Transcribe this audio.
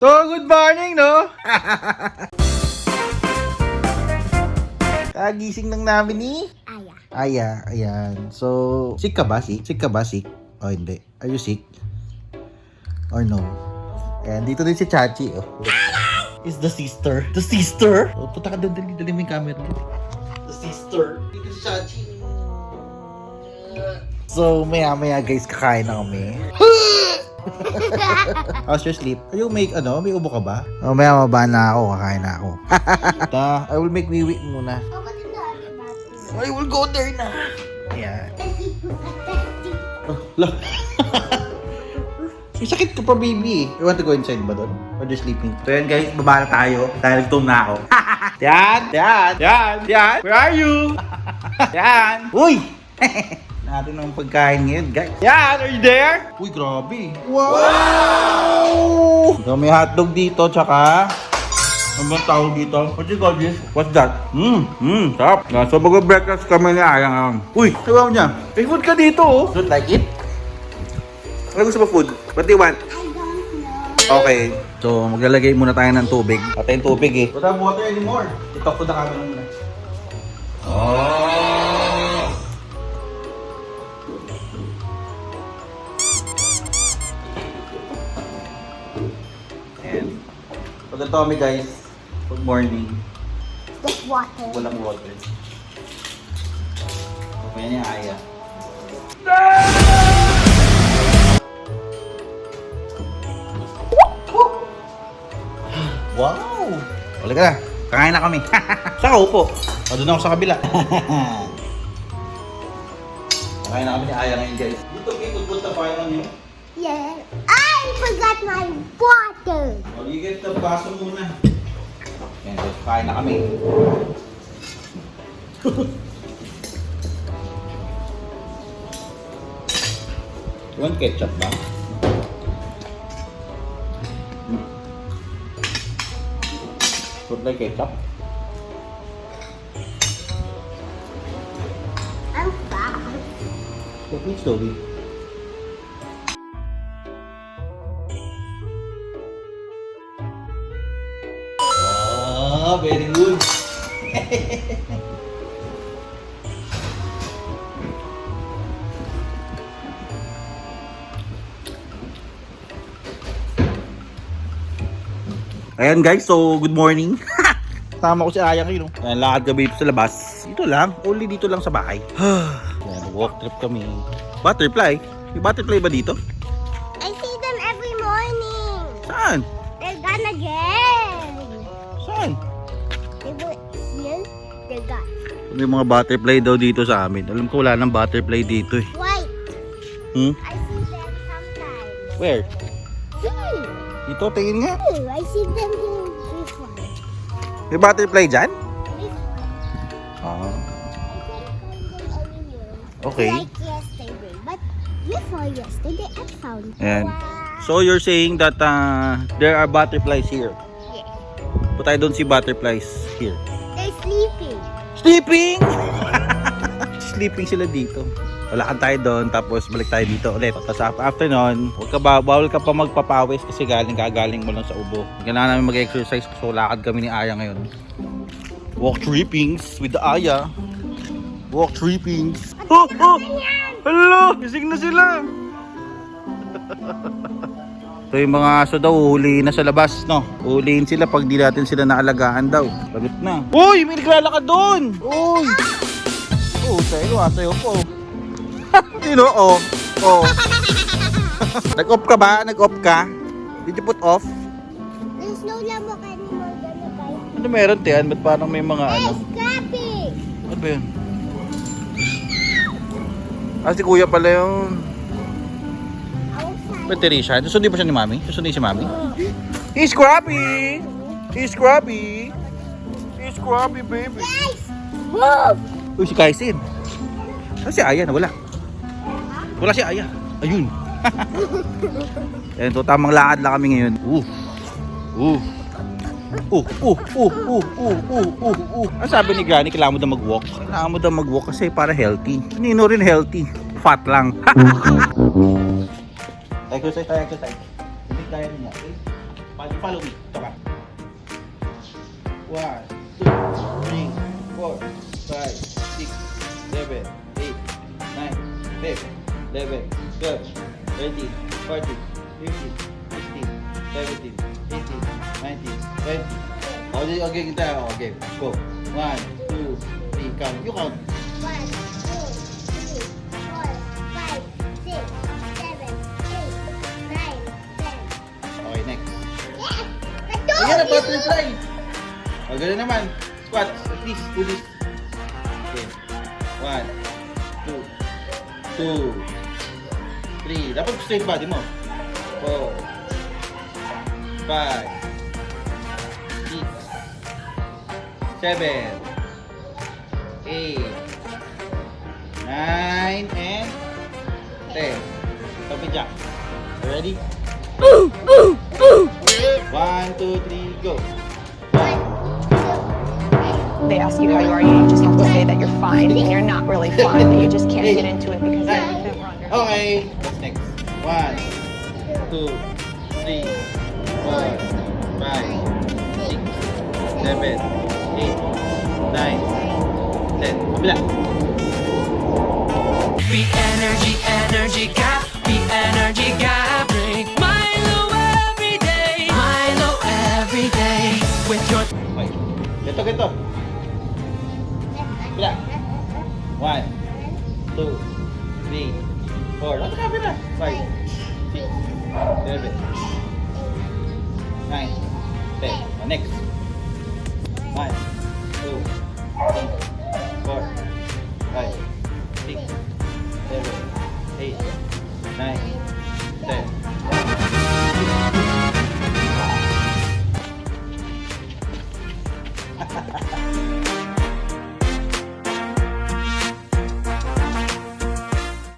So, good morning, no? Kagising lang namin ni Aya, ayan. So, sick ka ba? Sick? Sick ka ba? Sick? O, hindi. Are you sick? Or no? Ayan, dito din si Chachi, oh. Is the sister. The sister? Oh, punta ka doon, dali mo yung camera. The sister. Dito si Chachi. So, maya guys, kakain na kami. How's your sleep? Are you may ubo ka ba? Oh, maya mababa na ako, kakain na ako. I will make wiwi muna. I will go there na. Ayan. Oh, look. May sakit ka pa, baby. You want to go inside ba doon? Or just sleeping? So yan guys, baba na tayo. Dahil gutom na ako. Yan. Where are you? Yan. Uy! Natin ang pagkain ngayon, guys. Yan, are you there? Uy, grabe. Wow! So, may hotdog dito, tsaka ano bang tawag dito? What do you call this? What's that? Sarap. So, mag-breakfast kami ni Ayang. Uy, sabaw niya. May food ka dito, oh. Don't like it? Ano gusto mo food? What do you want? I don't know. Okay. So, maglalagay muna tayo ng tubig. Patay yung tubig, eh. Don't have water anymore. I-talk to the camera muna. Oh! So, ganito kami guys. Good morning. Just water. Walang water. Kaya niya Aya. Wow! Wala ka na. Kakain na kami. Saan ka upo? O, doon ako sa kabila. Kakain na kami ni Aya ngayon guys. Dito kayo put the fire on you. Yeah. I forgot my water. O, you get the baso muna. Yan, so, kakain na kami. You want ketchup ba? Put like ketchup? I'm fat. So, please slowly. Ah, very good. Ayan guys, so good morning. Tama ko si Aya ngayon. No? Ayan, lakad kami dito sa labas. Dito lang, only dito lang sa bahay. Ayan, walk trip kami. Butterfly? May butterfly ba dito? I see them every morning. Saan? They're gone again. Saan? They were here. They're gone. May mga butterfly daw dito sa amin. Alam ko wala nang butterfly dito eh. White. Hmm? I see them sometimes. Where? Here. Dito, tingin nga. Here. I see them here before. May butterfly dyan? Ah, I can't find them anymore. okay. Like yesterday. But before yesterday, I found them. Ayan. So you're saying that there are butterflies here. Yeah. But I don't see butterflies here. They're sleeping. Sleeping! Sleeping sila dito. Walakad tayo doon, tapos balik tayo dito ulit. Tapos after nun, bawal ka pa magpapawis kasi gagaling mo lang sa ubo. Kailangan namin mag-exercise, so lakad kami ni Aya ngayon. Walk trippings with the Aya. Walk trippings. Oh! Hello! Gising na sila! So yung mga aso daw, huliin na sa labas, no? Huliin sila pag di natin sila naalagaan daw. Lagot na. Uy! May naglalakad doon! Uy! Oh, sayo po. Sino? Oh. Nag-off ka ba? Nag-off ka? Did you put off? There's no lamok anymore. Gonna buy. Ano meron, Tian? Ba't parang may mga Hey, scrapping! Ano ba yun? Ah, si kuya pala yun. Outside. Ba't Teresha? Susundin pa siya ni Mami? Susundin si Mami? He's scrappy! He's scrappy! He's scrappy, baby! Guys! Move! Uy, si Kaisin. Saan si Aya? Nawala. Wala si Aya. Ayun. Ayan, so tamang lakad lang kami ngayon. Ano sabi ni Granny? Kailangan mo daw mag-walk. Kailangan mo daw mag-walk kasi para healthy. Nino rin healthy. Fat lang. Exercise tayo, exercise. Hindi tayo niya. Follow me. Ito ka. 1, 2, 3, 4, 5, 6, 7, 8, 9, 10, 11, 12, 13, 14, 15, 16, 17, 18, 19, 20. Okay, kita. Okay, go. 1, 2, 3, count. You count. 1, 2, 3, 4, 5, 6, 7, 8, 9, 10. Okay, next. Yes! Ayan na, butterfly. O, gano'n naman. Squat. This, do this. Okay. 1, 2, 3. Dapat straight body mo. 4, 5, 6, 7, 8, 9, and 10. Topi jack. Ready? 1, 2, 3, go. They ask you how you are, you just have to say that you're fine, and you're not really fine, but you just can't get into it because you're under. Okay, what's next? 1, 2, 3, 4, 5, 6, 7, 8, 9, 10. Kabila. Be energy, energy gap, be energy gap. Drink Milo every day, Milo every day. With your Okay. Ganito. Kabila. 1, 2, 3, 4. Ano ka kabila? 5, 6, 7, 9, 10. Oh, next. 1, 2, 3, 4, 5, 6, 7, 8, 9, 10.